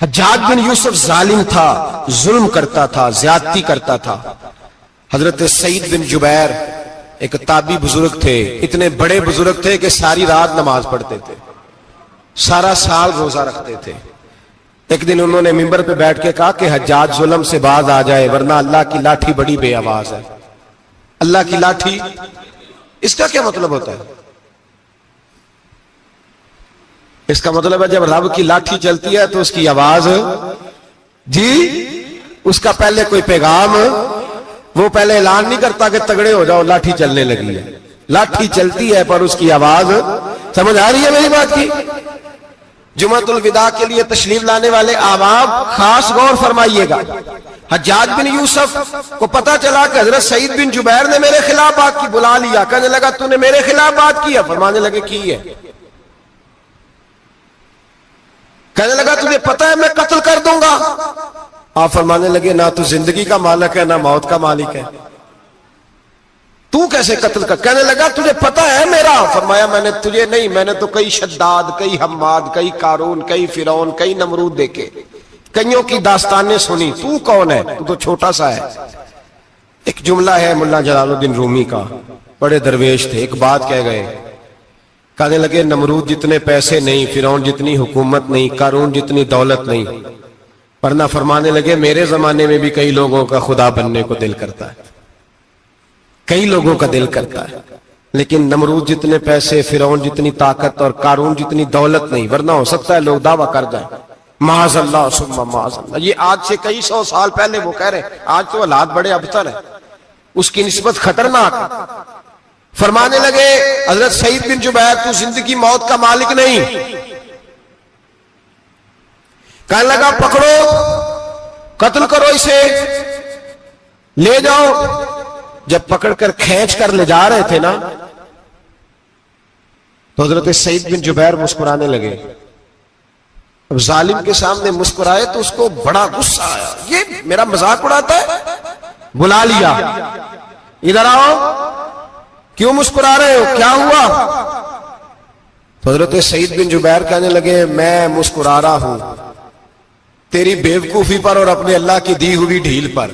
حجاج بن یوسف ظالم تھا، ظلم کرتا تھا، زیادتی کرتا تھا۔ حضرت سعید بن جبیر ایک تابعی بزرگ تھے، اتنے بڑے بزرگ تھے کہ ساری رات نماز پڑھتے تھے، سارا سال روزہ رکھتے تھے۔ ایک دن انہوں نے منبر پہ بیٹھ کے کہا کہ حجاج ظلم سے باز آ جائے ورنہ اللہ کی لاٹھی بڑی بے آواز ہے۔ اللہ کی لاٹھی، اس کا کیا مطلب ہوتا ہے؟ اس کا مطلب ہے جب رب کی لاٹھی چلتی ہے تو اس کی آواز، جی اس کا پہلے کوئی پیغام، وہ پہلے اعلان نہیں کرتا کہ تگڑے ہو جاؤ لاٹھی چلنے لگی ہے، لاٹھی چلتی ہے پر اس کی آواز، سمجھ آ رہی ہے میری بات کی؟ جمعۃ الوداع کے لیے تشریف لانے والے احباب خاص غور فرمائیے گا۔ حجاج بن یوسف کو پتا چلا کہ حضرت سعید بن جبیر نے میرے خلاف بات کی، بلا لیا، کہنے لگا تو نے میرے خلاف بات کی ہے؟ فرمانے لگے کی ہے۔ کہنے لگا تجھے پتا ہے میں قتل کر دوں گا؟ آپ فرمانے لگے نہ تو زندگی کا مالک ہے نہ موت کا مالک ہے، تو کیسے قتل کر؟ کہنے لگا تجھے پتا ہے میرا؟ فرمایا میں نے تجھے نہیں، میں نے تو کئی شداد، کئی حماد، کئی قارون، کئی فرعون، کئی نمرود دیکھے، کئیوں کی داستانیں سنی، تو کون ہے؟ تو چھوٹا سا ہے۔ ایک جملہ ہے ملا جلال الدین رومی کا، بڑے درویش تھے، ایک بات کہہ گئے، کہنے لگے نمرود جتنے پیسے نہیں، فرعون جتنی حکومت نہیں، قارون جتنی دولت نہیں، ورنہ فرمانے لگے میرے زمانے میں بھی کئی لوگوں کا خدا بننے کو دل کرتا ہے، کئی لوگوں کا دل کرتا ہے، لیکن نمرود جتنے پیسے، فرعون جتنی طاقت اور قارون جتنی دولت نہیں، ورنہ ہو سکتا ہے لوگ دعویٰ کر جائیں معاذ اللہ ثم معاذ اللہ۔ یہ آج سے کئی سو سال پہلے وہ کہہ رہے ہیں، آج تو حالات بڑے ابتر ہیں، اس کی نسبت خطرناک ہے۔ فرمانے لگے حضرت سعید بن جبیر تو زندگی موت کا مالک نہیں۔ کہنے لگا پکڑو، قتل کرو اسے، لے جاؤ۔ جب پکڑ کر کھینچ کر لے جا رہے تھے نا تو حضرت سعید بن جبیر مسکرانے لگے۔ اب ظالم کے سامنے مسکرائے تو اس کو بڑا غصہ آیا، یہ میرا مذاق اڑاتا ہے؟ بلا لیا، ادھر آؤ، کیوں مسکرا رہے ہو، کیا ہوا؟ تو حضرت سعید بن جبیر کہنے لگے میں مسکرا رہا ہوں تیری بیوقوفی پر اور اپنے اللہ کی دی ہوئی ڈھیل پر۔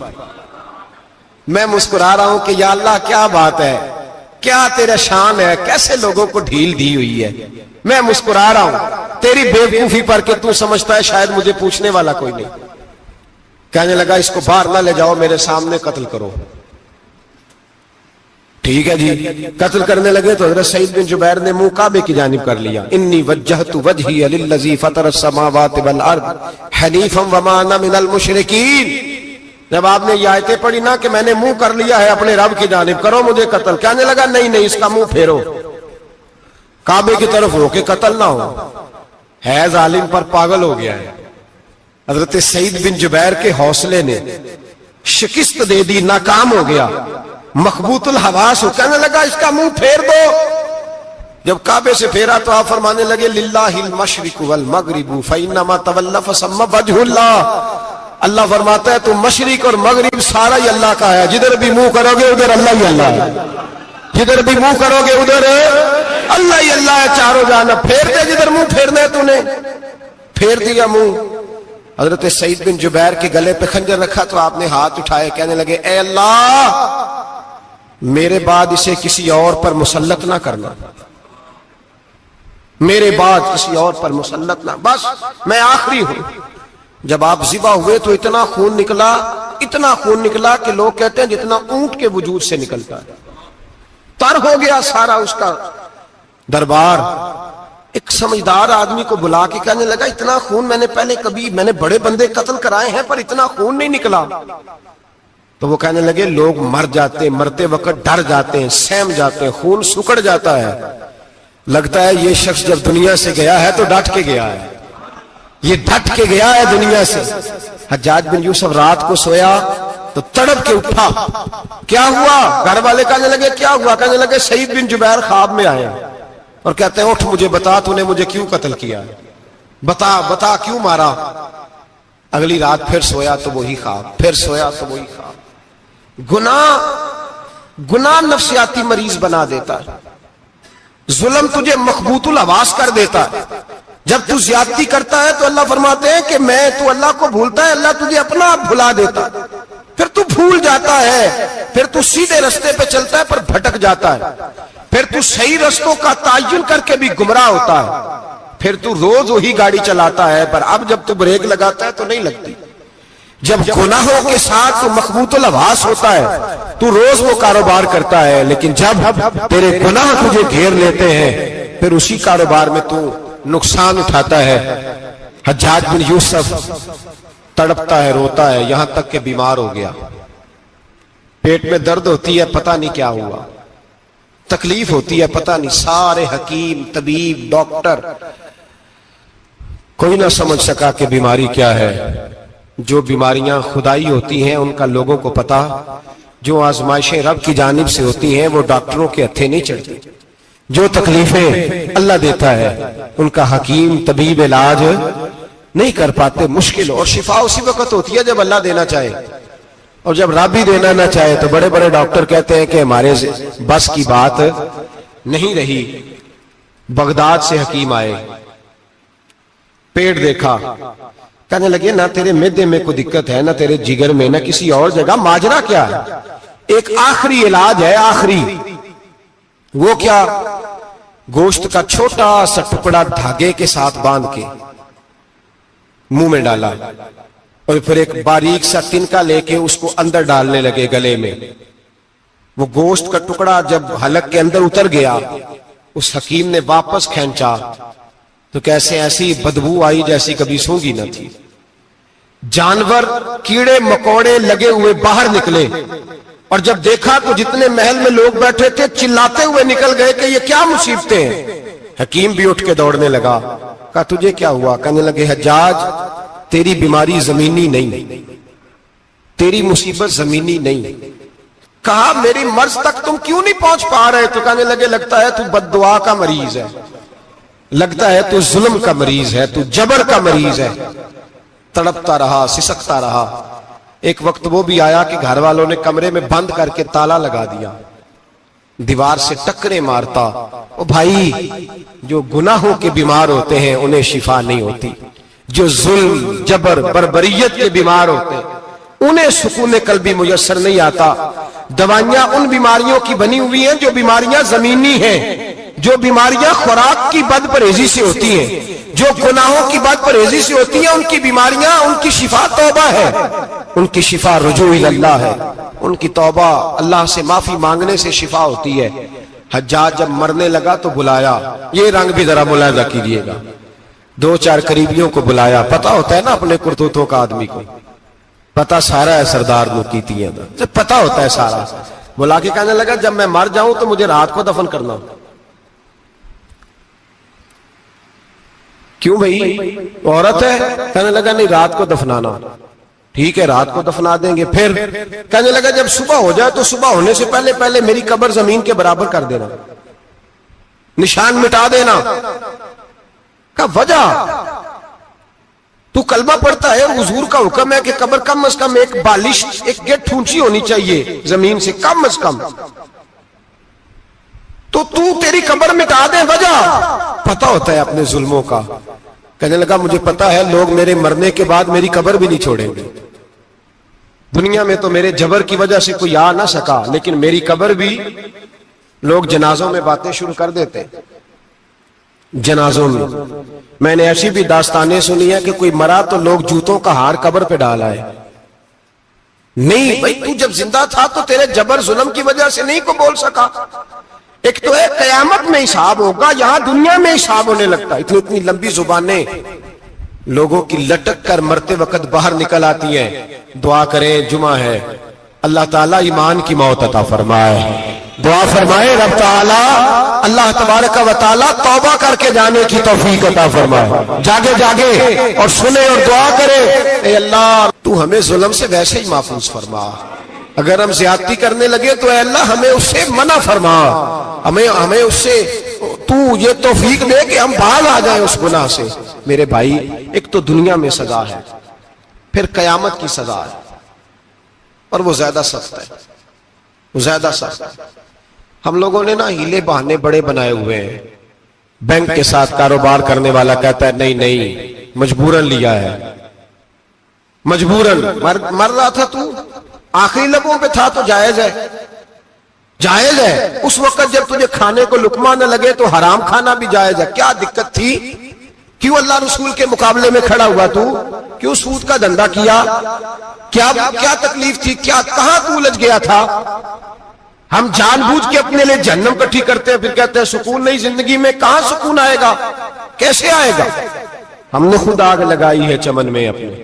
میں مسکرا رہا ہوں کہ یا اللہ کیا بات ہے، کیا تیرا شان ہے، کیسے لوگوں کو ڈھیل دی ہوئی ہے۔ میں مسکرا رہا ہوں تیری بیوقوفی پر کہ تو سمجھتا ہے شاید مجھے پوچھنے والا کوئی نہیں۔ کہنے لگا اس کو باہر نہ لے جاؤ، میرے سامنے قتل کرو۔ ٹھیک ہے جی، قتل کرنے لگے تو حضرت سعید بن جبیر نے منہ کعبے کی جانب کر لیا، انی وجہت وجہی للذی فطر السماوات والارض حنیفا وما انا من المشرکین۔ جب آپ نے یہ آیتیں پڑھی نا کہ میں نے منہ کر لیا ہے اپنے رب کی جانب، کرو مجھے قتل، کہنے لگا نہیں نہیں، اس کا منہ پھیرو، کعبے کی طرف ہو کے قتل نہ ہو، ہے ظالم پر پاگل ہو گیا ہے۔ حضرت سعید بن جبیر کے حوصلے نے شکست دے دی، ناکام ہو گیا، مخبوط الحواس ہو، کہنے لگا اس کا منہ پھیر دو۔ جب کعبے سے پھیرا تو آپ فرمانے لگے للہ المشرق والمغرب فانما تولى فثم وجه اللہ۔ اللہ فرماتا ہے تو مشرق اور مغرب سارا ہی اللہ کا ہے، جدھر بھی منہ کرو گے ادھر اللہ ہی اللہ ہے، جدھر بھی منہ کرو گے ادھر اللہ ہی اللہ ہے، چاروں جانب پھیر دے، جدھر منہ پھیرنا ہے تو نے پھیر دیا منہ۔ حضرت سعید بن جبیر کے گلے پہ خنجر رکھا تو آپ نے ہاتھ اٹھائے، کہنے لگے اے اللہ میرے بعد اسے کسی اور پر مسلط نہ کرنا، میرے بعد کسی اور پر مسلط نہ، بس میں آخری ہوں۔ جب آپ ذبح ہوئے تو اتنا خون نکلا، اتنا خون نکلا کہ لوگ کہتے ہیں جتنا اونٹ کے وجود سے نکلتا ہے، تر ہو گیا سارا اس کا دربار۔ ایک سمجھدار آدمی کو بلا کے کہنے لگا اتنا خون میں نے پہلے کبھی، میں نے بڑے بندے قتل کرائے ہیں پر اتنا خون نہیں نکلا۔ تو وہ کہنے لگے لوگ مر جاتے ہیں، مرتے وقت ڈر جاتے ہیں، سہم جاتے ہیں، خون سکڑ جاتا ہے، لگتا ہے یہ شخص جب دنیا سے گیا ہے تو ڈٹ کے گیا ہے، یہ ڈٹ کے گیا ہے دنیا سے۔ حجاج بن یوسف رات کو سویا تو تڑپ کے اٹھا، کیا ہوا؟ گھر والے کہنے لگے کیا ہوا؟ کہنے لگے سعید بن جبیر خواب میں آئے اور کہتے ہیں اٹھ مجھے بتا تو نے مجھے کیوں قتل کیا، بتا بتا کیوں مارا۔ اگلی رات پھر سویا تو وہی خواب، پھر سویا تو وہی خواب۔ گناہ نفسیاتی مریض بنا دیتا ہے، ظلم تجھے مخبوط الحواس کر دیتا ہے۔ جب تو زیادتی کرتا ہے تو اللہ فرماتے ہیں کہ تو اللہ کو بھولتا ہے، اللہ تجھے اپنا آپ بھلا دیتا، پھر تو بھول جاتا ہے، پھر تو سیدھے رستے پہ چلتا ہے پر بھٹک جاتا ہے، پھر تو صحیح رستوں کا تعین کر کے بھی گمراہ ہوتا ہے، پھر تو روز وہی گاڑی چلاتا ہے، پر اب جب تو بریک لگاتا ہے تو نہیں لگتی، جب گناہوں کے ساتھ تو مخبوط الحواس ہوتا ہے تو روز وہ کاروبار کرتا ہے، لیکن جب تیرے گناہ تجھے گھیر لیتے ہیں پھر اسی کاروبار میں تو نقصان اٹھاتا ہے۔ حجاج بن یوسف تڑپتا ہے، روتا ہے، یہاں تک کہ بیمار ہو گیا، پیٹ میں درد ہوتی ہے، پتہ نہیں کیا ہوا، تکلیف ہوتی ہے، پتہ نہیں، سارے حکیم، طبیب، ڈاکٹر، کوئی نہ سمجھ سکا کہ بیماری کیا ہے۔ جو بیماریاں خدائی ہوتی ہیں ان کا لوگوں کو پتا، جو آزمائشیں رب کی جانب سے ہوتی ہیں وہ ڈاکٹروں کے ہتھے نہیں چڑھتی، جو تکلیفیں اللہ دیتا ہے ان کا حکیم طبیب علاج نہیں کر پاتے، مشکل، اور شفا اسی وقت ہوتی ہے جب اللہ دینا چاہے، اور جب رب بھی دینا نہ چاہے تو بڑے بڑے ڈاکٹر کہتے ہیں کہ ہمارے بس کی بات نہیں رہی۔ بغداد سے حکیم آئے، پیٹ دیکھا، کہنے لگے نہ تیرے معدے میں کوئی دقت ہے، نہ تیرے جگر میں، نہ کسی اور جگہ، ماجرا کیا ہے؟ ایک آخری علاج ہے، آخری، وہ کیا؟ گوشت کا چھوٹا سا ٹکڑا دھاگے کے ساتھ باندھ کے منہ میں ڈالا، اور پھر ایک باریک سا تنکا لے کے اس کو اندر ڈالنے لگے گلے میں۔ وہ گوشت کا ٹکڑا جب حلق کے اندر اتر گیا، اس حکیم نے واپس کھینچا تو کیسے ایسی بدبو آئی جیسی کبھی سونگی نہ تھی، جانور، کیڑے مکوڑے لگے ہوئے باہر نکلے، اور جب دیکھا تو جتنے محل میں لوگ بیٹھے تھے چلاتے ہوئے نکل گئے کہ یہ کیا مصیبتیں ہیں۔ حکیم بھی اٹھ کے دوڑنے لگا، کہا تجھے کیا ہوا؟ کہنے لگے حجاج تیری بیماری زمینی نہیں، تیری مصیبت زمینی نہیں۔ کہا میری مرض تک تم کیوں نہیں پہنچ پا رہے؟ تو کہنے لگے لگتا ہے تو بد دعا کا مریض ہے، لگتا ہے تو ظلم کا مریض ہے، تو جبر کا مریض ہے۔ تڑپتا رہا، سسکتا رہا، ایک وقت وہ بھی آیا کہ گھر والوں نے کمرے میں بند کر کے تالا لگا دیا، دیوار سے ٹکرے مارتا۔ او بھائی، جو گناہوں کے بیمار ہوتے ہیں انہیں شفا نہیں ہوتی، جو ظلم، جبر، بربریت کے بیمار ہوتے ہیں انہیں سکون قلبی میسر نہیں آتا۔ دوائیاں ان بیماریوں کی بنی ہوئی ہیں جو بیماریاں زمینی ہیں، جو بیماریاں خوراک کی بد پرہیزی سے ہوتی ہیں، جو گناہوں کی بد پرہیزی سے ہوتی ہیں، ان کی بیماریاں، ان کی شفا توبہ ہے، ان کی شفا رجوع اللہ ہے، ان کی توبہ اللہ سے معافی مانگنے سے شفا ہوتی ہے۔ حجاج جب مرنے لگا تو بلایا، یہ رنگ بھی ذرا ملاحظہ کیجیے گا، دو چار قریبیوں کو بلایا، پتا ہوتا ہے نا اپنے کرتوتوں کا آدمی کو، پتا سارا ہے سردار لوگ کیتی ہے، جب پتا ہوتا ہے سارا، بلا کے کہنے لگا جب میں مر جاؤں تو مجھے رات کو دفن کرنا۔ کیوں بھائی، عورت ہے؟ کہنے لگا نہیں، رات کو دفنانا۔ ٹھیک ہے، رات کو دفنا دیں گے۔ پھر کہنے لگا جب صبح ہو جائے تو صبح ہونے سے پہلے پہلے میری قبر زمین کے برابر کر دینا، نشان مٹا دینا۔ کہا وجہ؟ تو کلمہ پڑھتا ہے، حضور کا حکم ہے کہ قبر کم از کم ایک بالش، ایک گیٹ اونچی ہونی چاہیے زمین سے، کم از کم، تو تیری قبر مٹا دے، وجہ؟ پتا ہوتا ہے اپنے ظلموں کا۔ کہنے لگا مجھے پتا ہے لوگ میرے مرنے کے بعد میری قبر بھی نہیں چھوڑیں گے، دنیا میں تو میرے جبر کی وجہ سے کوئی آ نہ سکا، لیکن میری قبر بھی لوگ جنازوں میں باتیں شروع کر دیتے ہیں۔ جنازوں میں نے ایسی بھی داستانیں سنی ہے کہ کوئی مرا تو لوگ جوتوں کا ہار قبر پہ ڈال آئے۔ نہیں بھائی، تو جب زندہ تھا تو تیرے جبر ظلم کی وجہ سے نہیں کو بول سکا۔ ایک تو ہے قیامت میں حساب ہوگا، یہاں دنیا میں حساب ہونے لگتا ہے۔ اتنی لمبی زبانیں لوگوں کی لٹک کر مرتے وقت باہر نکل آتی ہیں۔ دعا کریں، جمعہ ہے، اللہ تعالیٰ ایمان کی موت عطا فرمائے، دعا فرمائے رب تعالیٰ، اللہ تبارک و تعالیٰ توبہ کر کے جانے کی توفیق عطا فرمائے، جاگے جاگے اور سنے اور دعا کرے، اے اللہ تو ہمیں ظلم سے ویسے ہی محفوظ فرما، اگر ہم زیادتی کرنے لگے تو اے اللہ ہمیں اس سے منع فرما، ہمیں اس سے تو یہ توفیق دے کہ ہم باہر آ جائیں اس گناہ سے۔ میرے بھائی، ایک تو دنیا میں سزا ہے، پھر قیامت کی سزا ہے، اور وہ زیادہ سخت ہے، وہ زیادہ سخت ہے۔ ہم لوگوں نے نا ہیلے بہانے بڑے بنائے ہوئے ہیں بینک کے ساتھ کاروبار کرنے والا کہتا ہے نہیں نہیں مجبوراً لیا ہے، مجبوراً مر رہا تھا تو آخری لبوں پہ تھا تو جائز ہے، جائز ہے۔ اس وقت جب تجھے کھانے کو لقمہ نہ لگے تو حرام کھانا بھی جائز ہے، کیا دقت تھی؟ کیوں اللہ رسول کے مقابلے میں کھڑا ہوا تو؟ کیوں سود کا دھندا کیا؟ کیا تکلیف تھی؟ کہاں تو الجھ گیا تھا؟ ہم جان بوجھ کے اپنے لیے جہنم کٹھی کرتے ہیں، پھر کہتے ہیں سکون نہیں زندگی میں۔ کہاں سکون آئے گا؟ کیسے آئے گا؟ ہم نے خود آگ لگائی ہے چمن میں اپنے،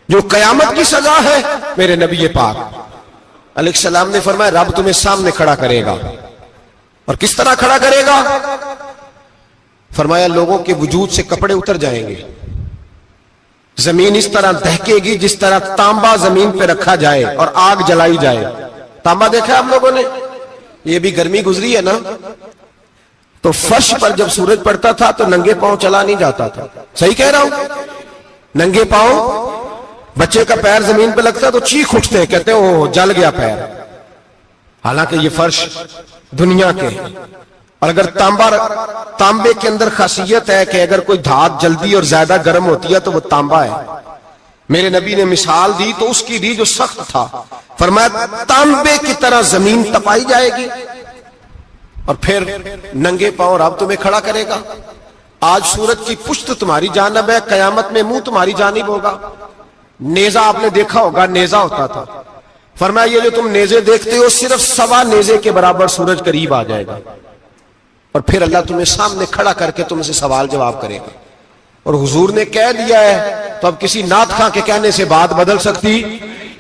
جو قیامت کی سزا ہے۔ میرے نبی پاک علیہ السلام نے فرمایا رب تمہیں سامنے کھڑا کرے گا، اور کس طرح کھڑا کرے گا؟ فرمایا لوگوں کے وجود سے کپڑے اتر جائیں گے، زمین اس طرح دہکے گی جس طرح تانبا زمین پہ رکھا جائے اور آگ جلائی جائے۔ تانبا دیکھا آپ لوگوں نے؟ یہ بھی گرمی گزری ہے نا، تو فرش پر جب سورج پڑتا تھا تو ننگے پاؤں چلا نہیں جاتا تھا، صحیح کہہ رہا ہوں؟ ننگے پاؤں، بچے کا پیر زمین پہ لگتا تو چیخ اٹھتے ہیں، کہتے ہیں اوہ جل گیا پیر، حالانکہ یہ فرش دنیا کے۔ اور اگر تانبے کے اندر خاصیت ہے کہ اگر کوئی دھات جلدی اور زیادہ گرم ہوتی ہے تو وہ تانبا ہے۔ میرے نبی نے مثال دی تو اس کی دی جو سخت تھا، فرمایا تانبے کی طرح زمین تپائی جائے گی، اور پھر ننگے پاؤں رب تمہیں کھڑا کرے گا۔ آج سورج کی پشت تمہاری جانب ہے، قیامت میں منہ تمہاری جانب ہوگا۔ نیزہ آپ نے دیکھا ہوگا، نیزہ ہوتا تھا، فرمایا یہ جو تم نیزے دیکھتے ہو صرف 1.25 نیزے کے برابر سورج قریب آ جائے گا، اور پھر اللہ تمہیں سامنے کھڑا کر کے تم سے سوال جواب کرے گا۔ اور حضور نے کہہ دیا ہے تو اب کسی نعت خواں کے کہنے سے بات بدل سکتی،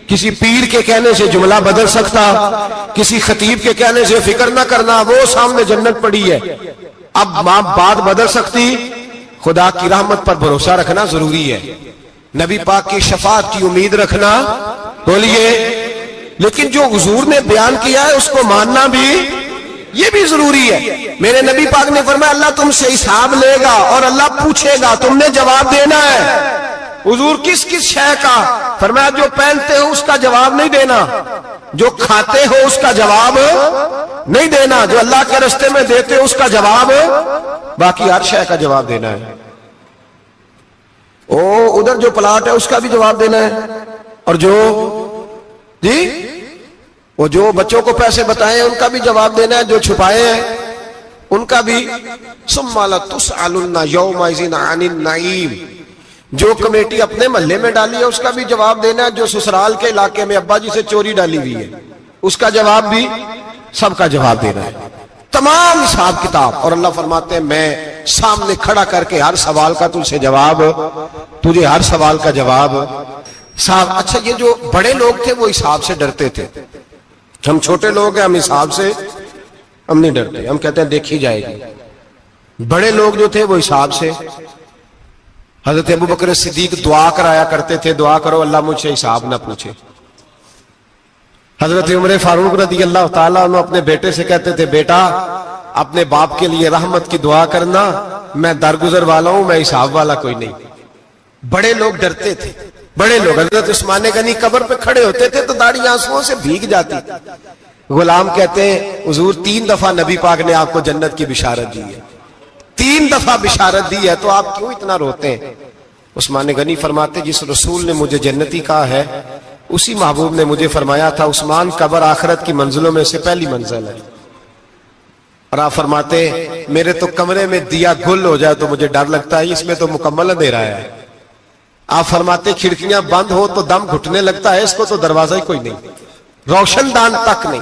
کسی پیر کے کہنے سے جملہ بدل سکتا، کسی خطیب کے کہنے سے فکر نہ کرنا وہ سامنے جنت پڑی ہے، اب بات بدل سکتی؟ خدا کی رحمت پر بھروسہ رکھنا ضروری ہے، نبی پاک کی شفاعت کی امید رکھنا، بولیے، لیکن جو حضور نے بیان کیا ہے اس کو ماننا بھی یہ بھی ضروری ہے۔ میرے نبی پاک نے فرمایا اللہ تم سے حساب لے گا اور اللہ پوچھے گا، تم نے جواب دینا ہے۔ حضور کس کس شے کا؟ فرمایا جو پہنتے ہو اس کا جواب نہیں دینا، جو کھاتے ہو اس کا جواب نہیں دینا، جو اللہ کے راستے میں دیتے ہو اس کا جواب، باقی ہر شے کا جواب دینا ہے۔ ادھر جو پلاٹ ہے اس کا بھی جواب دینا ہے، اور وہ جو بچوں کو پیسے بتائے ان کا بھی جواب دینا ہے، جو چھپائے ہیں ان کا بھی۔ ثم لتسألن یومئذ عن النعیم، جو کمیٹی اپنے محلے میں ڈالی ہے اس کا بھی جواب دینا ہے، جو سسرال کے علاقے میں ابا جی سے چوری ڈالی ہوئی ہے اس کا جواب بھی، سب کا جواب دینا ہے، تمام حساب کتاب۔ اور اللہ فرماتے ہیں میں سامنے کھڑا کر کے ہر سوال کا تجھ سے جواب، تجھے ہر سوال کا جواب صاحب۔ اچھا یہ جو بڑے لوگ تھے وہ حساب سے ڈرتے تھے، ہم چھوٹے لوگ ہیں ہم حساب سے ہم نہیں ڈرتے، ہم کہتے ہیں دیکھی جائے گی۔ بڑے لوگ جو تھے وہ حساب سے، حضرت ابوبکر صدیق دعا کرایا کرتے تھے، دعا کرو اللہ مجھ سے حساب نہ پوچھے۔ حضرت عمر فاروق رضی اللہ تعالیٰ عنہ اپنے بیٹے سے کہتے تھے بیٹا اپنے باپ کے لیے رحمت کی دعا کرنا، میں درگزر والا ہوں، میں حساب والا کوئی نہیں۔ بڑے لوگ ڈرتے تھے، بڑے لوگ۔ حضرت عثمان غنی قبر پہ کھڑے ہوتے تھے تو داڑھی آنسوؤں سے بھیگ جاتی، غلام کہتے ہیں حضور 3 دفعہ نبی پاک نے آپ کو جنت کی بشارت دی ہے، 3 دفعہ بشارت دی ہے، تو آپ کیوں اتنا روتے ہیں؟ عثمان غنی فرماتے جس رسول نے مجھے جنتی کہا ہے اسی محبوب نے مجھے فرمایا تھا عثمان قبر آخرت کی منزلوں میں سے پہلی منزل ہے۔ اور آپ فرماتے میرے تو کمرے میں دیا گل ہو جائے تو مجھے ڈر لگتا ہے، اس میں تو مکمل اندھیرا ہے۔ آپ فرماتے کھڑکیاں بند ہو تو دم گھٹنے لگتا ہے، اس کو تو دروازہ ہی کوئی نہیں، روشن دان تک نہیں۔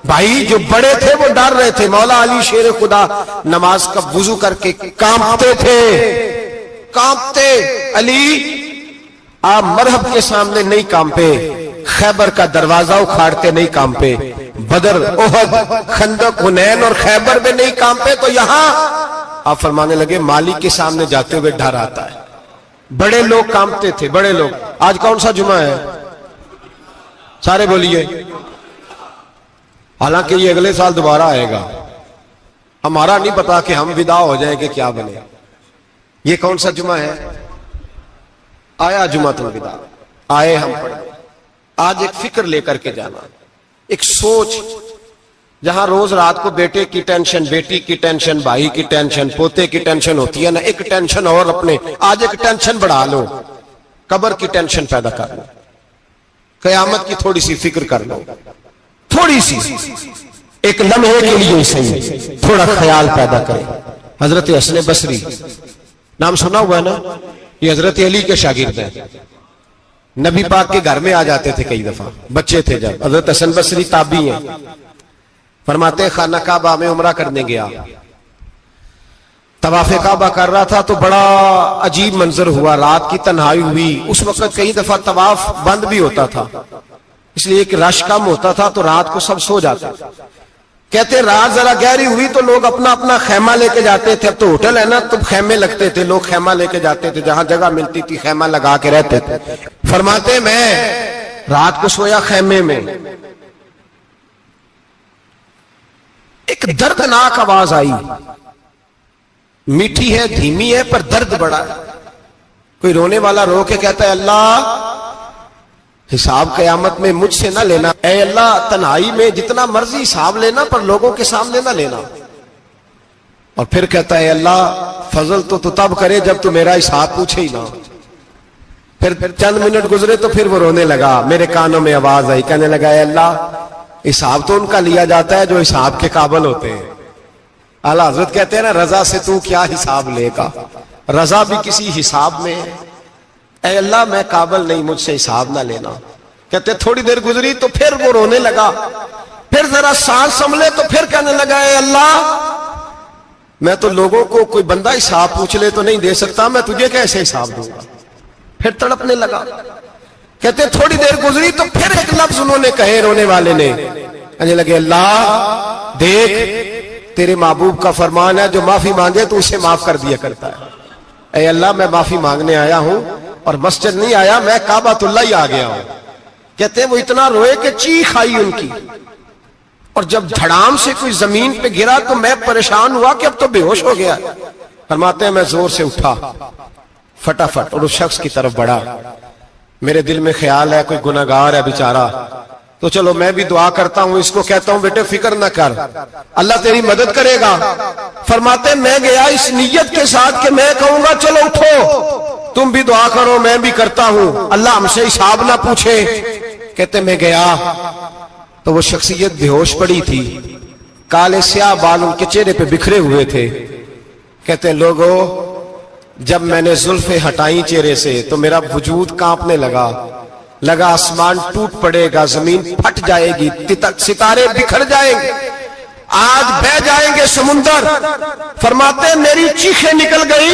بھائی جو بڑے تھے وہ ڈر رہے تھے۔ مولا علی شیر خدا نماز کا وضو کر کے کانپتے تھے، کانپتے۔ علی آپ مرحب کے سامنے نہیں کانپے، خیبر کا دروازہ اکھاڑتے نہیں کانپے، بدر احد خندق حنین اور خیبر میں نہیں کانپے، تو یہاں آپ فرمانے لگے مالک کے سامنے جاتے ہوئے ڈر آتا ہے۔ بڑے لوگ کانپتے تھے، بڑے لوگ۔ آج کون سا جمعہ ہے؟ سارے بولیے۔ حالانکہ یہ اگلے سال دوبارہ آئے گا، ہمارا نہیں پتا کہ ہم ودا ہو جائیں کہ کیا بنے۔ یہ کون سا جمعہ ہے؟ آیا جمعۃ الوداع، آئے ہم پڑھیں۔ آج ایک فکر لے کر کے جانا، ایک سوچ جہاں روز رات کو بیٹے کی ٹینشن، بیٹی کی ٹینشن، بھائی کی ٹینشن، پوتے کی ٹینشن ہوتی ہے نا، ایک ٹینشن اور اپنے آج ایک ٹینشن بڑھا لو، قبر کی ٹینشن پیدا کر لو، قیامت کی تھوڑی سی فکر کر لو، تھوڑی سی ایک لمحے کے لیے صحیح تھوڑا خیال پیدا کرے۔ حضرت حسن بصری نام سنا ہوا ہے نا، یہ حضرت علی کے شاگرد ہیں، نبی پاک کے گھر میں آ جاتے تھے کئی دفعہ، بچے تھے جب۔ حضرت حسن بصری تابعی ہیں، فرماتے ہیں خانہ کعبہ میں عمرہ کرنے گیا، طواف کعبہ کر رہا تھا تو بڑا عجیب منظر ہوا، رات کی تنہائی ہوئی، اس وقت کئی دفعہ طواف بند بھی ہوتا تھا اس لیے کہ رش کم ہوتا تھا تو رات کو سب سو جاتے۔ کہتے رات ذرا گہری ہوئی تو لوگ اپنا اپنا خیمہ لے کے جاتے تھے، اب تو ہوٹل ہے نا تو خیمے لگتے تھے، لوگ خیمہ لے کے جاتے تھے، جہاں جگہ ملتی تھی خیمہ لگا کے رہتے تھے۔ فرماتے میں رات کو سویا خیمے میں، ایک دردناک آواز آئی، میٹھی ہے دھیمی ہے پر درد بڑا ہے، کوئی رونے والا رو کے کہتا ہے اللہ حساب قیامت میں مجھ سے نہ لینا، اے اللہ تنہائی میں جتنا مرضی حساب لینا پر لوگوں کے سامنے نہ لینا۔ اور پھر کہتا ہے اللہ فضل تو تب کرے جب تو میرا حساب پوچھے ہی نہ۔ پھر چند منٹ گزرے تو پھر وہ رونے لگا، میرے کانوں میں آواز آئی، کہنے لگا اے اللہ حساب تو ان کا لیا جاتا ہے جو حساب کے قابل ہوتے ہیں۔ اعلیٰ حضرت کہتے ہیں نا رضا سے تو کیا حساب لے گا، رضا بھی کسی حساب میں ہے۔ اے اللہ میں قابل نہیں، مجھ سے حساب نہ لینا۔ کہتے تھوڑی دیر گزری تو پھر وہ رونے لگا، پھر ذرا سانس سنبھلے تو پھر کہنے لگا اے اللہ میں تو لوگوں کو کوئی بندہ حساب پوچھ لے تو نہیں دے سکتا، میں تجھے کیسے حساب دوں گا۔ پھر تڑپنے لگا۔ کہتے تھوڑی دیر گزری تو پھر ایک لفظ انہوں نے کہے رونے والے نے، کہنے لگے اللہ دیکھ تیرے محبوب کا فرمان ہے جو معافی مانگے تو اسے معاف کر دیا کرتا ہے۔ اے اللہ میں معافی مانگنے آیا ہوں اور مسجد نہیں آیا، میں کعبۃ اللہ ہی آ گیا ہوں۔ کہتے ہیں وہ اتنا روئے کہ چیخ آئی ان کی، اور جب دھڑام سے کوئی زمین پہ گرا تو میں پریشان ہوا کہ اب تو بے ہوش ہو گیا۔ فرماتے ہیں میں زور سے اٹھا فٹافٹ اور اس شخص کی طرف بڑھا، میرے دل میں خیال ہے کوئی گناہگار ہے بیچارہ، تو چلو میں بھی دعا کرتا ہوں، اس کو کہتا ہوں بیٹے فکر نہ کر اللہ تیری مدد کرے گا۔ فرماتے ہیں میں گیا اس نیت کے ساتھ کہ میں کہوں گا چلو اٹھو تم بھی دعا کرو میں بھی کرتا ہوں، اللہ ہم سے حساب نہ پوچھے۔ کہتے میں گیا تو وہ شخصیت بے ہوش پڑی تھی، کالے سیاہ بال ان کے چہرے پہ بکھرے ہوئے تھے۔ کہتے ہیں لوگوں جب میں نے زلفیں ہٹائیں چہرے سے تو میرا وجود کانپنے لگا آسمان ٹوٹ پڑے گا، زمین پھٹ جائے گی، ستارے بکھر جائیں گے، آج بہ جائیں گے سمندر۔ فرماتے ہیں میری چیخیں نکل گئی،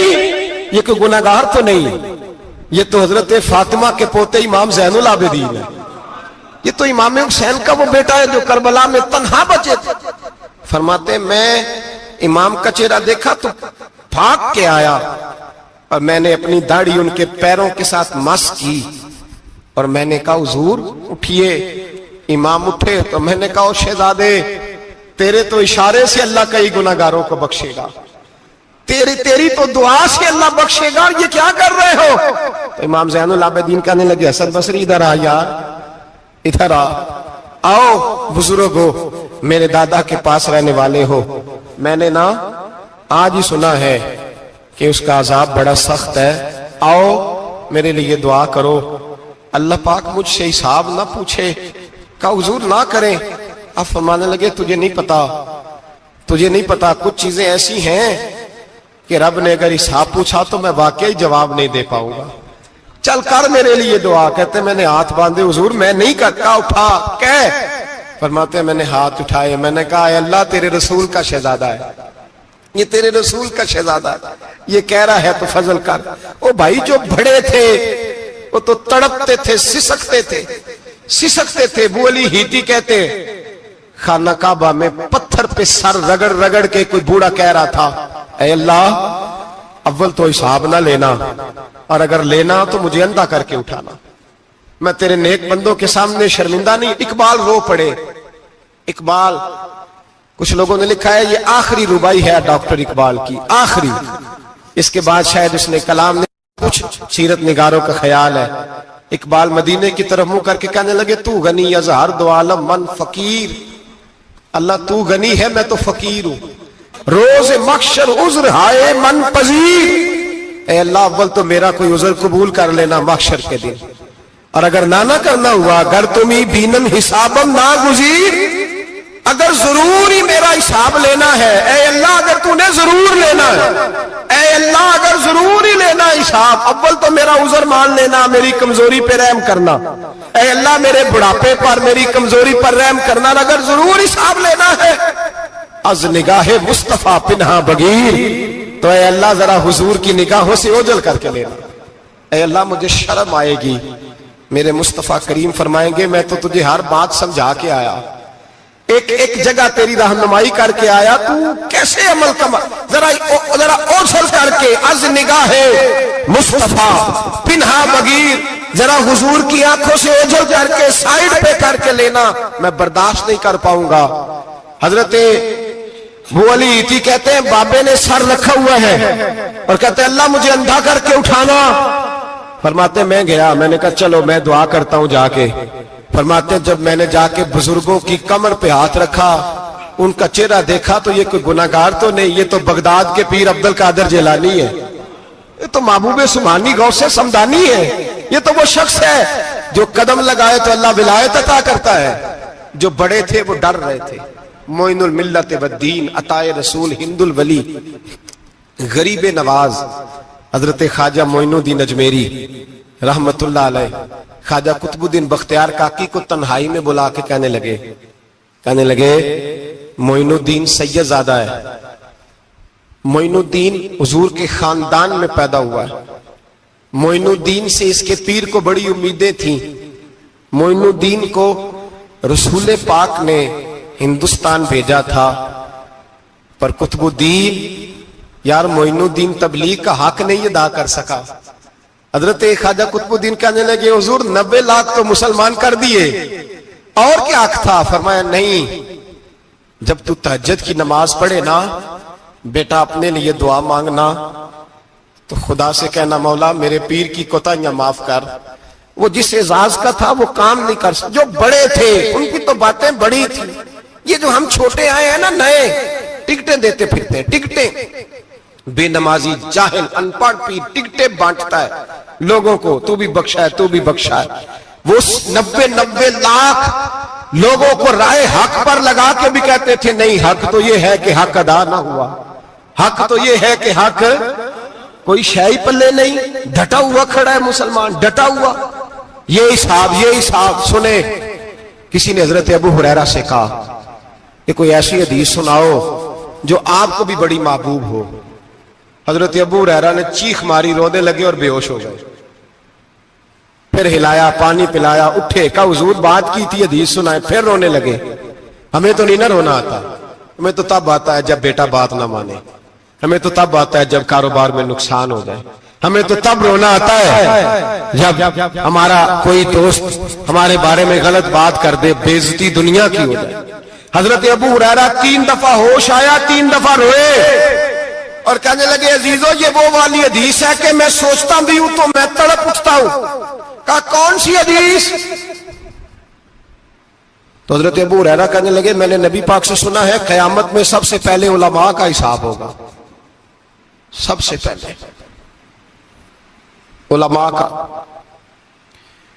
یہ کوئی گناہگار تو نہیں، یہ تو حضرت فاطمہ کے پوتے امام زین العابدین ہے، یہ تو امام حسین کا وہ بیٹا ہے جو کربلا میں تنہا بچے تھے۔ فرماتے ہیں میں امام کا چہرہ دیکھا تو بھاگ کے آیا اور میں نے اپنی داڑھی ان کے پیروں کے ساتھ مس کی اور میں نے کہا حضور اٹھئے۔ امام اٹھے تو میں نے کہا او شہزادے تیرے تو اشارے سے اللہ کئی گناہگاروں کو بخشے گا، تیری تو دعا سے اللہ بخشے گا، یہ کیا کر رہے ہو؟ تو امام زین العابدین کہنے لگے حسن بصری ادھر آ یار، ادھر آؤ بزرگو، میرے دادا کے پاس رہنے والے ہو، میں نے نا آج ہی سنا ہے کہ اس کا عذاب بڑا سخت ہے، آؤ میرے لیے دعا کرو، اللہ پاک مجھ سے حساب نہ پوچھے۔ کہا حضور نہ کریں۔ اب فرمانے لگے تجھے نہیں پتا کچھ چیزیں ایسی ہیں کہ رب نے اگر حساب پوچھا تو میں واقعی جواب نہیں دے پاؤں گا، چل کر میرے لیے دعا۔ کہتے میں نے ہاتھ باندھے حضور میں نہیں کرتا، اٹھا کہہ۔ فرماتے ہیں میں نے ہاتھ اٹھائے، میں نے کہا اے اللہ تیرے رسول کا شہزادہ ہے، یہ تیرے رسول کا شہزادہ ہے، یہ کہہ رہا ہے تو فضل کر۔ او بھائی جو بڑے تھے وہ تو تڑپتے تھے، سسکتے تھے۔ ابو علی ہیتی کہتے خانہ کعبہ میں پتھر پہ سر رگڑ رگڑ کے کوئی بوڑھا کہہ رہا تھا اے اللہ اول تو حساب نہ لینا، اور اگر لینا تو مجھے اندھا کر کے اٹھانا، میں تیرے نیک بندوں کے سامنے شرمندہ نہیں۔ اقبال رو پڑے، اقبال کچھ لوگوں نے لکھا ہے یہ آخری ربائی ہے ڈاکٹر اقبال کی، آخری، اس کے بعد شاید اس نے کلام نے کچھ سیرت نگاروں کا خیال ہے۔ اقبال مدینے کی طرف منہ کر کے کہنے لگے تو غنی از ہر دو عالم من فقیر، اللہ تو غنی ہے میں تو فقیر ہوں، روز محشر عذر ہائے من پذیر، اے اللہ اول تو میرا کوئی عذر قبول کر لینا محشر کے دن، اور اگر نہ کرنا ہوا، اگر تمہیں بینم حسابم نہ گزیر، اگر ضرور ہی میرا حساب لینا ہے، اے اللہ اگر تو نے ضرور لینا ہے، اے اللہ اگر ضرور ہی لینا حساب، اول تو میرا عذر مان لینا، میری کمزوری پہ رحم کرنا، اے اللہ میرے بڑھاپے پر میری کمزوری پر رحم کرنا، اگر ضرور حساب لینا ہے از نگاہ مصطفیٰ پنہا بغیر، تو اے اللہ ذرا حضور کی نگاہوں سے اوجھل کر کے لینا، اے اللہ مجھے شرم آئے گی، میرے مصطفیٰ کریم فرمائیں گے میں تو تجھے ہر بات سمجھا کے آیا، ایک جگہ تیری رہنمائی کر کے آیا، تو کیسے عمل کما، ذرا اوجھل کر کے از نگاہ مصطفیٰ پنہا بغیر، ذرا حضور کی آنکھوں سے اوجھل کر کے سائیڈ پہ کر کے لینا، میں برداشت نہیں کر پاؤں گا۔ حضرت ابو علی ایتی کہتے ہیں بابے نے سر رکھا ہوا ہے اور کہتے ہیں اللہ مجھے اندھا کر کے اٹھانا، فرماتے میں گیا، میں نے کہا چلو میں دعا کرتا ہوں جا کے، فرماتے جب میں نے جا کے بزرگوں کی کمر پہ ہاتھ رکھا، ان کا چہرہ دیکھا تو یہ کوئی گناہگار تو نہیں، یہ تو بغداد کے پیر عبد القادر جیلانی ہے، یہ تو محبوب سبحانی غوث سمدانی ہے، یہ تو وہ شخص ہے جو قدم لگائے تو اللہ ولایت عطا کرتا ہے۔ جو بڑے تھے وہ ڈر رہے تھے، معین الملت والدین، عطائے رسول، ہند الولی، غریب نواز حضرت خواجہ معین الدین اجمیری رحمت اللہ علیہ، خواجہ قطب الدین بختیار کاکی کو تنہائی میں بلا کے کہنے لگے معین الدین سید زادہ ہے، معین الدین حضور کے خاندان میں پیدا ہوا ہے، معین الدین سے اس کے پیر کو بڑی امیدیں تھیں، معین الدین کو رسول پاک نے ہندوستان بھیجا تھا، پر قطب الدین یار معین الدین تبلیغ کا حق نہیں ادا کر سکا۔ حضرت خواجہ قطب الدین کہنے لگے حضور 90 لاکھ تو مسلمان کر دیے، اور کیا حق تھا؟ فرمایا نہیں، جب تو تہجد کی نماز پڑھے نا بیٹا اپنے لیے دعا مانگنا تو خدا سے کہنا مولا میرے پیر کی کوتاہیاں معاف کر، وہ جس اعزاز کا تھا وہ کام نہیں کر سکتا، جو بڑے تھے ان کی تو باتیں بڑی تھی، یہ جو ہم چھوٹے آئے ہیں نا نئے، ٹکٹیں دیتے پھرتے ہیں، ٹکٹیں، بے نمازی جاہل ان پڑھ پیر ٹکٹیں بانٹتا ہے لوگوں کو، تو بھی بخشا ہے تو بھی بخشا ہے، وہ 90 لاکھ لوگوں کو رائے حق پر لگا کے بھی کہتے تھے نہیں، حق تو یہ ہے کہ حق ادا نہ ہوا، حق تو یہ ہے کہ حق، کوئی شے پلے نہیں، ڈٹا ہوا کھڑا ہے مسلمان، ڈٹا ہوا، یہ حساب سنے۔ کسی نے حضرت ابو ہریرہ سے کہا کہ کوئی ایسی حدیث سناؤ جو آپ کو بھی بڑی محبوب ہو۔ حضرت ابو ہریرہ نے چیخ ماری، رونے لگے اور بے ہوش ہو گئے، پھر ہلایا، پانی پلایا، اٹھے، کہا حضور بات کی تھی حدیث سنائے، پھر رونے لگے۔ ہمیں تو نہیں نہ رونا آتا، ہمیں تو تب آتا ہے جب بیٹا بات نہ مانے، ہمیں تو تب آتا ہے جب کاروبار میں نقصان ہو جائے، ہمیں تو تب رونا آتا ہے جب ہمارا کوئی دوست ہمارے بارے میں غلط بات کر دے، بے عزتی دنیا کی ہو جائے۔ حضرت ابو ہریرہ 3 دفعہ ہوش آیا، 3 دفعہ روئے اور کہنے لگے عزیزو یہ وہ والی حدیث ہے کہ میں سوچتا بھی ہوں تو میں تڑپ اٹھتا ہوں۔ کہا کون سی حدیث؟ تو حضرت ابو ہریرہ کہنے لگے میں نے نبی پاک سے سنا ہے قیامت میں سب سے پہلے علماء کا حساب ہوگا، سب سے پہلے علماء کا۔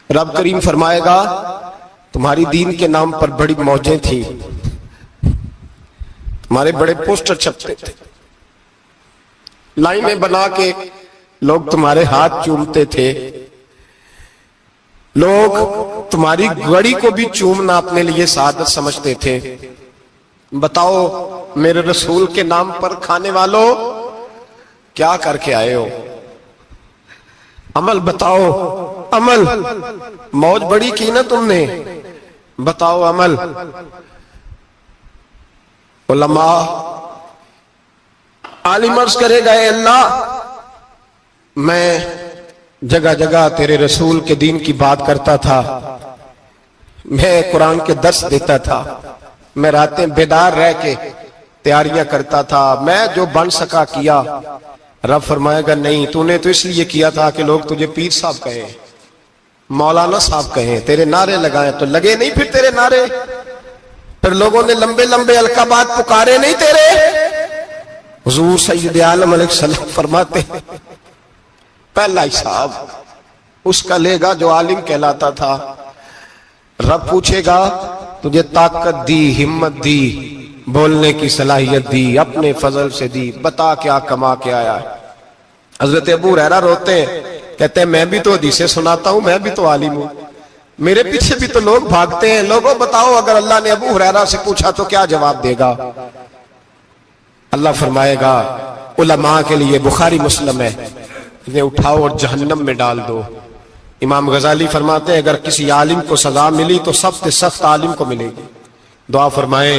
رب کریم فرمائے گا تمہاری دین کے نام پر بڑی موجیں تھیں، تمہارے بڑے پوسٹر چھپتے تھے، لائنیں بنا کے لوگ تمہارے ہاتھ چومتے تھے، لوگ تمہاری گڑی کو بھی چومنا اپنے لیے سعادت سمجھتے تھے۔ بتاؤ میرے رسول کے نام پر کھانے والوں کیا کر کے آئے ہو؟ عمل بتاؤ، عمل، موج بڑی کی نا تم نے، بتاؤ عمل۔ علماء عالم عرض کرے گا اے اللہ میں جگہ جگہ تیرے رسول کے دین کی بات کرتا تھا، میں قرآن کے درس دیتا تھا، میں راتیں بیدار رہ کے تیاریاں کرتا تھا، میں جو بن سکا کیا۔ رب فرمائے گا نہیں، تو نے تو اس لیے کیا تھا کہ لوگ تجھے پیر صاحب کہیں، مولانا صاحب کہیں، تیرے نعرے لگائیں، تو لگے نہیں پھر تیرے نعرے؟ پھر لوگوں نے لمبے لمبے القابات پکارے نہیں تیرے. حضور سید عالم علیہ السلام فرماتے ہیں پہلا حساب اس کا لے گا جو عالم کہلاتا تھا. رب پوچھے گا تجھے طاقت دی، ہمت دی، بولنے کی صلاحیت دی، اپنے فضل سے دی، بتا کیا کما کے آیا ہے. حضرت ابو ہریرہ روتے ہیں، کہتے ہیں میں بھی تو حدیثیں سناتا ہوں، میں بھی تو عالم ہوں، میرے پیچھے بھی تو لوگ بھاگتے ہیں. لوگوں بتاؤ اگر اللہ نے ابو ہریرہ سے پوچھا تو کیا جواب دے گا؟ اللہ فرمائے گا علماء کے لیے بخاری مسلم ہے، انہیں اٹھاؤ اور جہنم میں ڈال دو. امام غزالی فرماتے ہیں اگر کسی عالم کو سزا ملی تو سب سے سخت عالم کو ملے گی. دعا فرمائے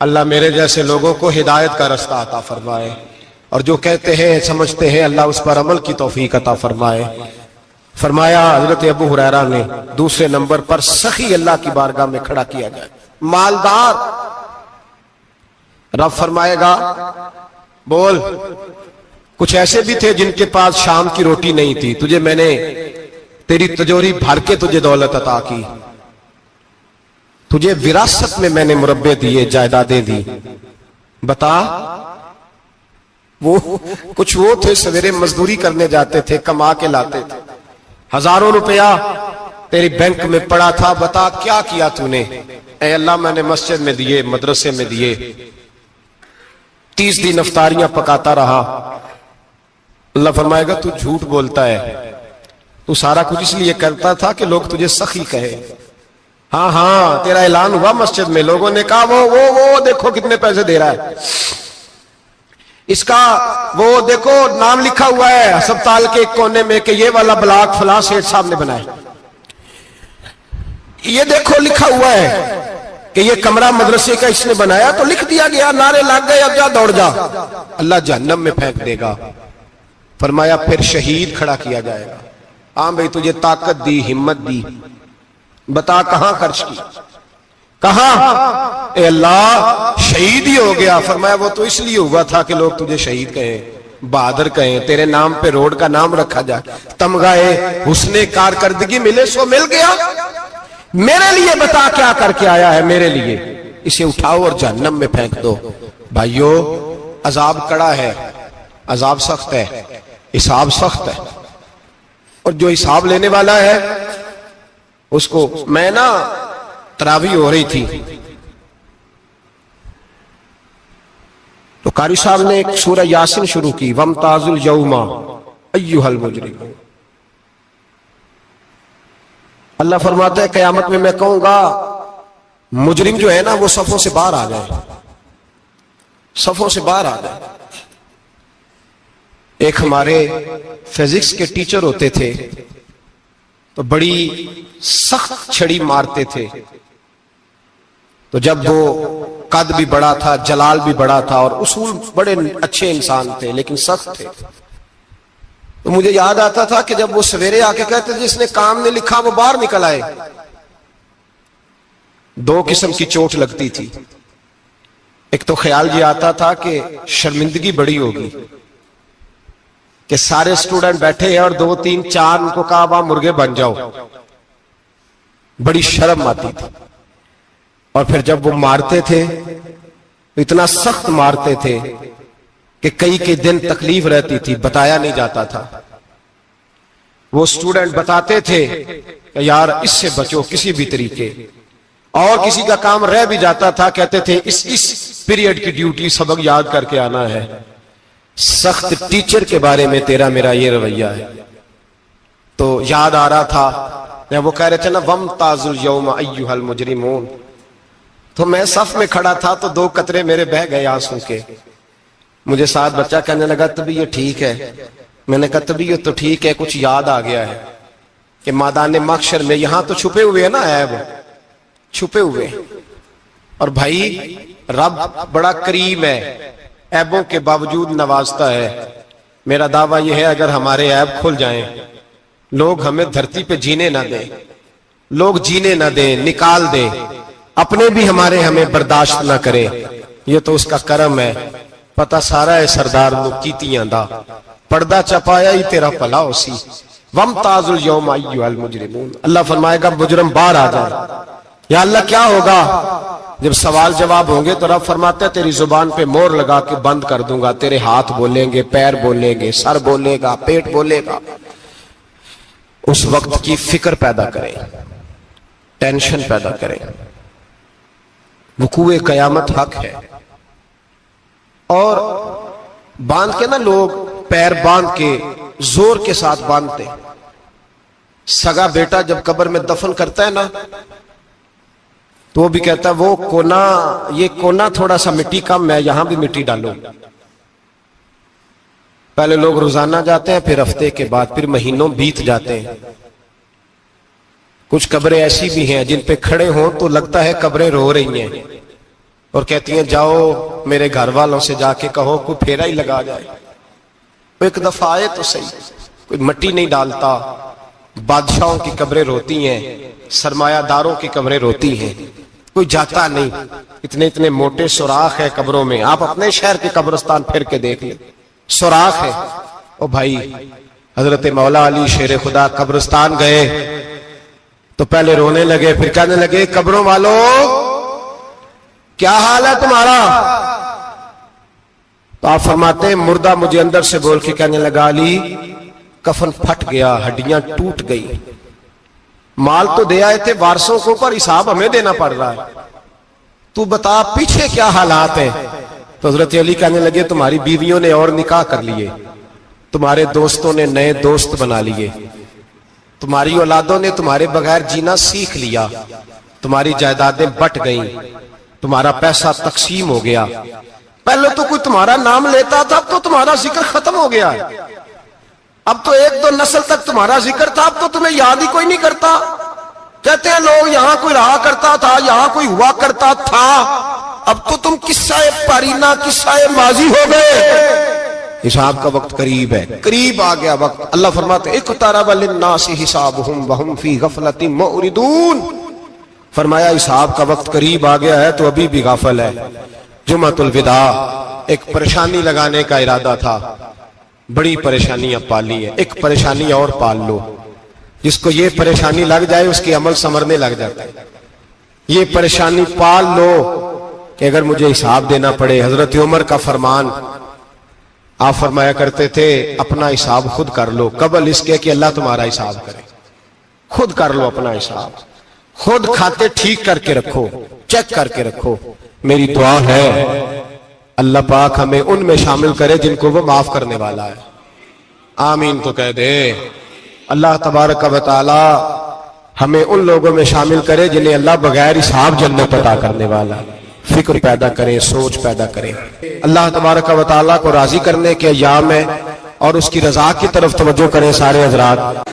اللہ میرے جیسے لوگوں کو ہدایت کا رستہ عطا فرمائے، اور جو کہتے ہیں سمجھتے ہیں اللہ اس پر عمل کی توفیق عطا فرمائے. فرمایا حضرت ابو ہریرہ نے دوسرے نمبر پر سخی اللہ کی بارگاہ میں کھڑا کیا جائے، مالدار. رب فرمائے گا بول کچھ ایسے بھی تھے جن کے پاس شام کی روٹی نہیں تھی، تجھے میں نے تیری تجوری بھر کے تجھے دولت عطا کی، تجھے وراثت میں نے مربے دیے، جائیدادیں دی. بتا وہ کچھ وہ تھے سویرے مزدوری کرنے جاتے تھے، کما کے لاتے تھے، ہزاروں روپیہ تیری بینک میں پڑا تھا، بتا کیا کیا تو نے؟ اے اللہ میں نے مسجد میں دیے، مدرسے میں دیے، 30 دن افطاریاں پکاتا رہا. اللہ فرمائے گا تو جھوٹ بولتا ہے، تو سارا کچھ اس لیے کرتا تھا کہ لوگ تجھے سخی کہے. ہاں ہاں تیرا اعلان ہوا مسجد میں، لوگوں نے کہا وہ دیکھو کتنے پیسے دے رہا ہے، اس کا وہ دیکھو نام لکھا ہوا ہے ہسپتال کے ایک کونے میں کہ یہ والا بلاک فلاں سیٹھ صاحب نے بنایا، یہ دیکھو لکھا ہوا ہے کہ یہ کمرہ مدرسے کا اس نے بنایا، تو لکھ دیا گیا، نعرے لگ گئے، اب جا دوڑ جا. اللہ جہنم میں پھینک دے گا. فرمایا پھر شہید کھڑا کیا جائے گا. ہاں بھئی تجھے طاقت دی، ہمت دی، بتا کہاں خرچ کی، کہاں؟ اے اللہ شہید ہی ہو گیا. فرمایا وہ تو اس لیے ہوا تھا کہ لوگ تجھے شہید کہیں، بہادر کہیں، تیرے نام پہ روڈ کا نام رکھا جائے، تمغہ حسن کارکردگی ملے سو مل گیا. میرے لیے بتا کیا کر کے آیا ہے میرے لیے، اسے اٹھاؤ اور جہنم میں پھینک دو. بھائیو عذاب کڑا ہے، عذاب سخت ہے، حساب سخت ہے، اور جو حساب لینے والا ہے اس کو میں تراویح ہو رہی تھی تو قاری صاحب نے ایک سورہ یاسین شروع کی، وَامْتَازُوا الْيَوْمَ أَيُّهَا الْمُجْرِمُونَ. اللہ فرماتا ہے قیامت میں کہوں گا مجرم جو ہے نا وہ صفوں سے باہر آ جائے، صفوں سے باہر آ جائے. ایک ہمارے فزکس کے ٹیچر ہوتے تھے تو بڑی سخت چھڑی مارتے تھے، تو جب وہ قد بھی بڑا تھا، جلال بھی بڑا تھا، اور اصول بڑے اچھے انسان تھے لیکن سخت تھے، تو مجھے یاد آتا تھا کہ جب وہ سویرے آ کے کہتے تھے جس نے کام نے لکھا وہ باہر نکل آئے. 2 قسم کی چوٹ لگتی تھی. ایک تو خیال یہ آتا تھا کہ شرمندگی بڑی ہوگی کہ سارے اسٹوڈنٹ بیٹھے ہیں اور 2 3 4 ان کو کہا وہاں مرغے بن جاؤ، بڑی شرم آتی تھی. اور پھر جب وہ مارتے تھے اتنا سخت مارتے تھے کہ کئی دن تکلیف رہتی تھی، بتایا نہیں جاتا تھا. وہ اسٹوڈنٹ بتاتے تھے کہ یار اس سے بچو کسی بھی طریقے، اور کسی کا کام رہ بھی جاتا تھا کہتے تھے اس پیریڈ کی ڈیوٹی سبق یاد کر کے آنا ہے. سخت ٹیچر کے بارے میں تیرا میرا یہ رویہ ہے. تو یاد آ رہا تھا جب وہ کہہ رہے تھے نا وَامْتَازُوا الْيَوْمَ أَيُّهَا الْمُجْرِمُونَ، تو میں صف میں کھڑا تھا تو 2 قطرے میرے بہہ گئے آنسوں کے. مجھے ساتھ بچہ کہنے لگا طبیعت ٹھیک ہے؟ میں نے کہا طبیعت تو ٹھیک ہے، کچھ یاد آ گیا ہے کہ میدان محشر میں یہاں تو چھپے ہوئے ہیں نا عیب، چھپے ہوئے. اور بھائی رب بڑا کریم ہے، عیبوں کے باوجود نوازتا ہے. میرا دعویٰ یہ ہے اگر ہمارے عیب کھل جائیں، لوگ ہمیں دھرتی پہ جینے نہ دیں، لوگ جینے نہ دیں، نکال دیں، اپنے بھی ہمیں برداشت نہ کریں، یہ تو اس کا کرم ہے. پتہ سارا ہے سردار نو کیتیاں دا، پردہ چپایا ہی تیرا پلا ہو سی. وَامْتَازُوا الْيَوْمَ أَيُّهَا الْمُجْرِمُونَ. اللہ فرمائے گا مجرم باہر آ جائے. یا اللہ کیا ہوگا جب سوال جواب ہوں گے تو رب فرماتا ہے تیری زبان پہ مور لگا کے بند کر دوں گا، تیرے ہاتھ بولیں گے، پیر بولیں گے، سر بولے گا، پیٹ بولے گا۔ اس وقت کی فکر پیدا کریں، ٹینشن پیدا کریں۔ وقوع قیامت حق ہے، اور باندھ کے نا لوگ پیر باندھ کے زور کے ساتھ باندھتے۔ سگا بیٹا جب قبر میں دفن کرتا ہے نا تو وہ بھی کہتا ہے وہ کونا، یہ کونا تھوڑا سا مٹی کم، میں یہاں بھی مٹی ڈالوں۔ پہلے لوگ روزانہ جاتے ہیں، پھر ہفتے کے بعد، پھر مہینوں بیت جاتے ہیں۔ کچھ قبریں ایسی بھی ہیں جن پہ کھڑے ہوں تو لگتا ہے قبریں رو رہی ہیں اور کہتی ہیں جاؤ میرے گھر والوں سے جا کے کہو کوئی پھیرا ہی لگا جائے، ایک دفعہ آئے تو صحیح۔ کوئی مٹی نہیں ڈالتا۔ بادشاہوں کی قبریں روتی ہیں، سرمایہ داروں کی قبریں روتی ہیں، کوئی جاتا نہیں۔ اتنے اتنے موٹے سوراخ ہے قبروں میں، آپ اپنے شہر کے قبرستان پھر کے دیکھ لیں، سوراخ ہے۔ او بھائی، حضرت مولا علی شیر خدا قبرستان گئے تو پہلے رونے لگے، پھر کہنے لگے قبروں والوں کیا حال ہے تمہارا؟ تو آپ فرماتے ہیں مردہ مجھے اندر سے بول کے کہنے لگا علی کفن پھٹ گیا، ہڈیاں ٹوٹ گئی، مال تو دے آئے تھے وارثوں کو پر حساب ہمیں دینا پڑ رہا ہے، تو بتا پیچھے کیا حالات ہیں؟ تو حضرت علی کہنے لگے تمہاری بیویوں نے اور نکاح کر لیے، تمہارے دوستوں نے نئے دوست بنا لیے، تمہاری اولادوں نے تمہارے بغیر جینا سیکھ لیا، تمہاری جائیدادیں بٹ گئیں، تمہارا پیسہ تقسیم ہو گیا۔ پہلے تو کوئی تمہارا نام لیتا تھا، اب تو تمہارا ذکر ختم ہو گیا ہے، اب تو ایک دو نسل تک تمہارا ذکر تھا، اب تو تمہیں یاد ہی کوئی نہیں کرتا۔ کہتے ہیں لوگ یہاں کوئی رہا کرتا تھا، یہاں کوئی ہوا کرتا تھا، اب تو تم قصہ پارینہ، قصہ ماضی ہو گئے۔ حساب کا وقت قریب ہے، قریب آ گیا وقت۔ اللہ فرماتے اقترب للناس حسابهم وهم فی غفلۃ معرضون، فرمایا حساب کا وقت قریب آ گیا ہے تو ابھی بھی غافل ہے۔ جمعۃ الوداع ایک پریشانی لگانے کا ارادہ تھا، بڑی پریشانیاں پالی ہیں، ایک پریشانی اور پال لو، جس کو یہ پریشانی لگ جائے اس کے عمل سنورنے لگ جاتے ہیں۔ یہ پریشانی پال لو کہ اگر مجھے حساب دینا پڑے۔ حضرت عمر کا فرمان، آپ فرمایا کرتے تھے اپنا حساب خود کر لو قبل اس کے کہ اللہ تمہارا حساب کرے۔ خود کر لو اپنا حساب، خود کھاتے ٹھیک کر کے رکھو، چیک کر کے رکھو۔ میری دعا ہے اللہ پاک ہمیں ان میں شامل کرے جن کو وہ معاف کرنے والا ہے۔ آمین تو کہہ دے۔ اللہ تبارک و تعالی ہمیں ان لوگوں میں شامل کرے جنہیں اللہ بغیر حساب جنت عطا کرنے والا ہے۔ فکر پیدا کریں، سوچ پیدا کریں۔ اللہ تبارک و تعالی کو راضی کرنے کے ایام ہے اور اس کی رضا کی طرف توجہ کریں سارے حضرات۔